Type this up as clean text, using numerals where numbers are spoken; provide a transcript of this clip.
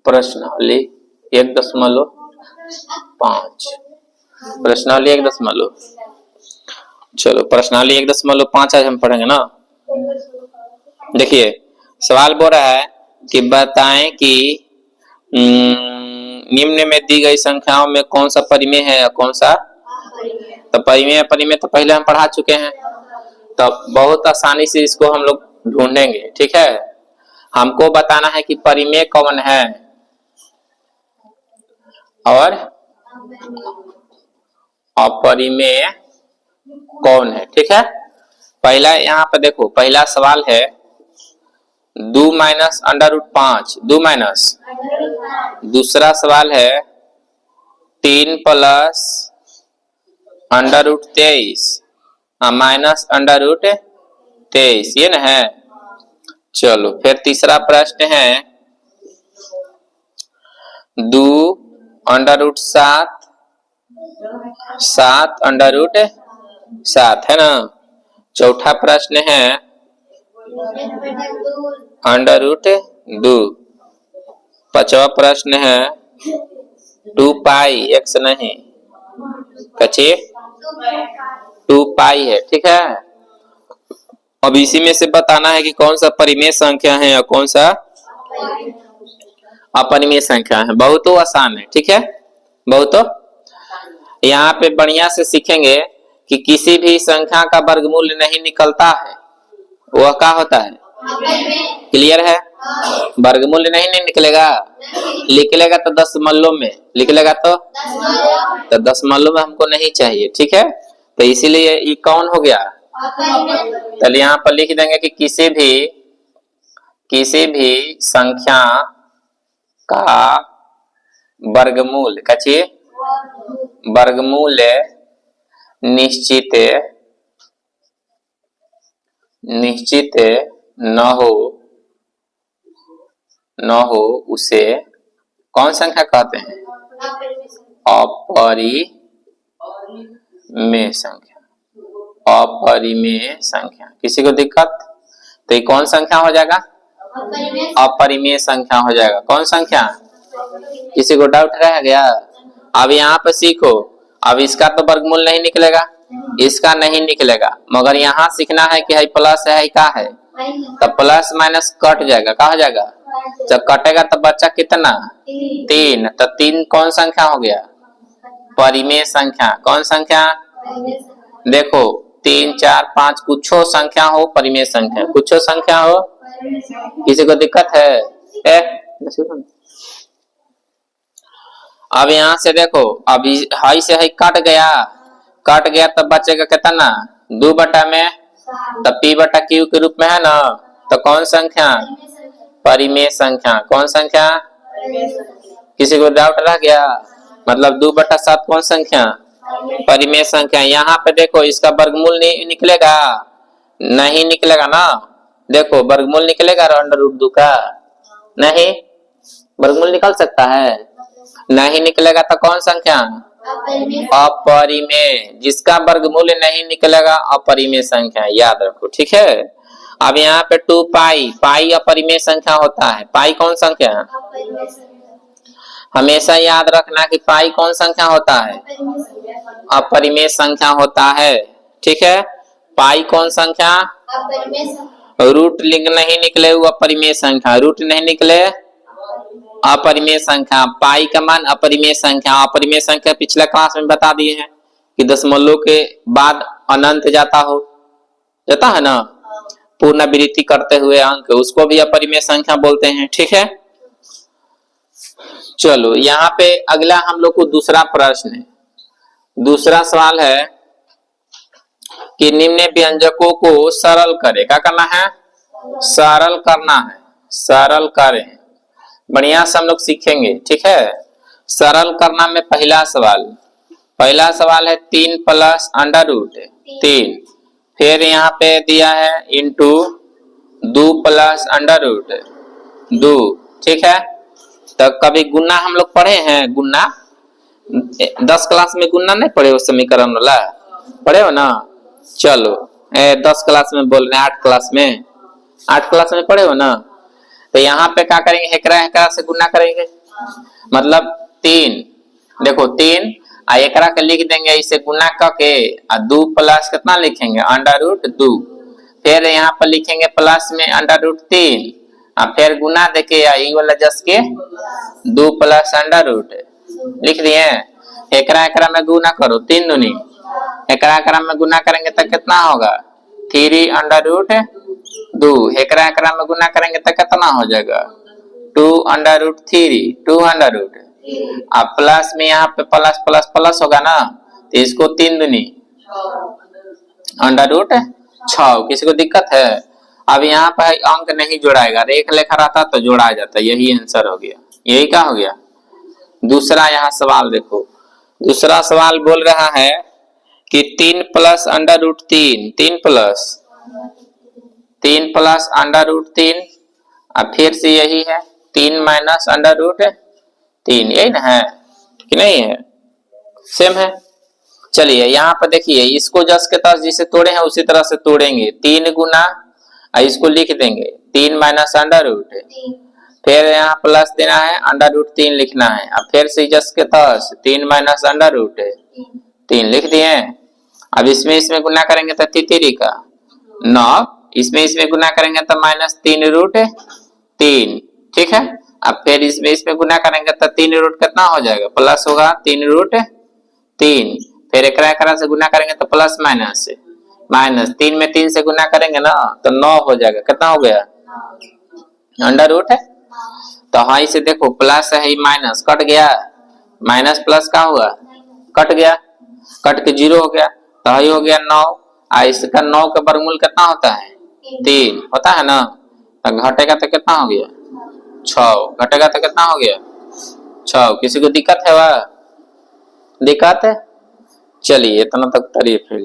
प्रश्नावली 1.5 प्रश्नावली 1.5 चलो प्रश्नावली 1.5 आज हम पढ़ेंगे ना। देखिए सवाल बोल रहा है कि बताएं कि निम्न में दी गई संख्याओं में कौन सा परिमेय है या कौन सा, तो परिमेय परिमेय तो पहले हम पढ़ा चुके हैं, तो बहुत आसानी से इसको हम लोग ढूंढेंगे। ठीक है, हमको बताना है कि परिमेय कौन है और अपरिमेय कौन है। ठीक है, पहला यहाँ पे देखो, पहला सवाल है 2 माइनस √5, 2 माइनस। दूसरा सवाल है 3 प्लस √23 माइनस √23, ये ना है। चलो फिर तीसरा प्रश्न है 2 √7 7 √7 है ना। चौथा प्रश्न है √2। पांचवा प्रश्न है 2 पाई x नहीं, कच्चे 2 पाई है। ठीक है, अब इसी में से बताना है कि कौन सा परिमेय संख्या है या कौन सा अपरिमेय संख्या है। बहुत आसान है। ठीक है, बहुत यहाँ पे बढ़िया से सीखेंगे कि किसी भी संख्या का वर्गमूल नहीं निकलता है, वह क्या होता है, क्लियर है। वर्गमूल नहीं निकलेगा, निकलेगा तो दशमलव में निकलेगा, तो दशमलव में हमको नहीं चाहिए। ठीक है, तो इसीलिए ये कौन हो गया, चलिए यहाँ पर लिख देंगे कि किसी भी संख्या का वर्गमूल वर्गमूल निश्चित न हो उसे कौन संख्या कहते हैं, अपरिमेय संख्या। अपरिमेय संख्या, किसी को दिक्कत, तो ये कौन संख्या हो जाएगा, अपरिमेय संख्या हो जाएगा। कौन संख्या, किसी को डाउट रह गया। अब यहाँ पे सीखो, अब इसका तो वर्गमूल नहीं निकलेगा, इसका नहीं निकलेगा, मगर यहाँ सीखना है कि है प्लस है क्या है, तो प्लस माइनस कट जाएगा, क्या हो जाएगा, जब कटेगा तो बच्चा कितना 3, तो 3 कौन संख्या हो गया, परिमेय संख्या। कौन संख्या, देखो 3 4 5 कुछ संख्या हो परिमेय संख्या, कुछ संख्या हो, किसी को दिक्कत है। अब यहाँ से देखो, अभी हाई से हाई कट गया तब बचेगा कितना 2 बटा में, तब p बटा q के रूप में है ना, तो कौन संख्या, परिमेय संख्या। कौन संख्या, किसी को डाउट रह गया, मतलब 2 बटा 7 कौन संख्या, परिमेय संख्या। यहाँ पे देखो इसका वर्गमूल नहीं निकलेगा, नहीं निकलेगा ना, देखो वर्गमूल निकलेगा √2 का, नहीं वर्गमूल निकल सकता है, नहीं निकलेगा तो कौन संख्या, अपरिमेय। जिसका वर्गमूल नहीं निकलेगा अपरिमेय संख्या, याद रखो। ठीक है, अब यहाँ पे 2 पाई अपरिमेय संख्या होता है। पाई कौन संख्या, हमेशा याद रखना कि पाई कौन संख्या होता है, अपरिमेय संख्या होता है। ठीक है, पाई कौन संख्या, रूट लिंक नहीं निकले वो अपरिमेय संख्या, रूट नहीं निकले अपरिमेय संख्या। पाई का मान अपरिमेय संख्या। अपरिमेय संख्या पिछला क्लास में बता दिए हैं कि दशमलव के बाद अनंत जाता है ना, पुनरावृत्ति करते हुए अंक, उसको भी अपरिमेय संख्या बोलते हैं। ठीक है, चलो यहाँ पे अगला हम लोग को दूसरा प्रश्न है। दूसरा सवाल है कि निम्न व्यंजकों को सरल करें। क्या करना है, सरल करना है, सरल करें। बढ़िया से हम लोग सीखेंगे। ठीक है, सरल करना में पहला सवाल है 3 प्लस √3, फिर यहाँ पे दिया है इंटू 2 प्लस √2। ठीक है, तो कभी गुना हम लोग पढ़े हैं, गुना 10 क्लास में गुना नहीं पढ़े हो, समीकरण वाला पढ़े हो ना। चलो 10 क्लास में बोल रहे हैं, 8 क्लास में पढ़े हो ना। तो यहाँ पे क्या करेंगे, एकरा एकरा से गुना करेंगे, मतलब 3, देखो 3 एकरा के लिख देंगे इसे गुना करके, 2 प्लस कितना लिखेंगे √2, फिर यहाँ पर लिखेंगे प्लस में √3, फिर गुना देके ये वाला जस के 2 प्लस √ लिख दिए। एकरा एकरा में गुना करो 3 दूनी, एकरा एकरा में गुना करेंगे तो कितना होगा 3√2, एकरा एकरा में गुना करेंगे तो कितना हो जाएगा 2√3, 200, अब प्लस में यहाँ पे प्लस प्लस प्लस होगा ना, तो इसको 3 दूनी √6। किसी को दिक्कत है? अब यहाँ पर अंक नहीं जोड़ाएगा, रेख लेखा रहता तो जोड़ा जाता, यही आंसर हो गया। यही क्या हो गया। दूसरा यहाँ सवाल देखो, दूसरा सवाल बोल रहा है कि 3 प्लस √3, 3 प्लस √3, अब फिर से यही है 3 माइनस √3, यही ना है कि नहीं है, सेम है। चलिए यहाँ पर देखिए, इसको जस के तस जिसे तोड़े हैं उसी तरह से तोड़ेंगे, 3 गुना इसको लिख देंगे 3 माइनस √, फिर यहाँ प्लस देना है √3 लिखना है, अब फिर से जस के तस 3 माइनस √3 लिख दिए। अब इसमें गुना करेंगे तो 3 का 9, इसमें गुना करेंगे तो -3√3, ठीक है। अब फिर इसमें गुना करेंगे तो 3 कितना हो जाएगा, प्लस होगा 3√3, फिर एकरा से गुना करेंगे तो प्लस माइनस 3 में 3 से गुना करेंगे ना तो 9 हो जाएगा, कितना हो गया √ है। तो हाँ इसे देखो प्लस है माइनस कट गया, माइनस प्लस का हुआ कट गया, कट के 0 हो गया, तो ही हो गया 9, इसका 9 का वर्गमूल कितना होता है 3 होता है ना, तो घटेगा तो कितना हो गया 6, घटेगा तो कितना हो गया 6। किसी को दिक्कत है? वह दिक्कत है? चलिए इतना तक तारीफ है।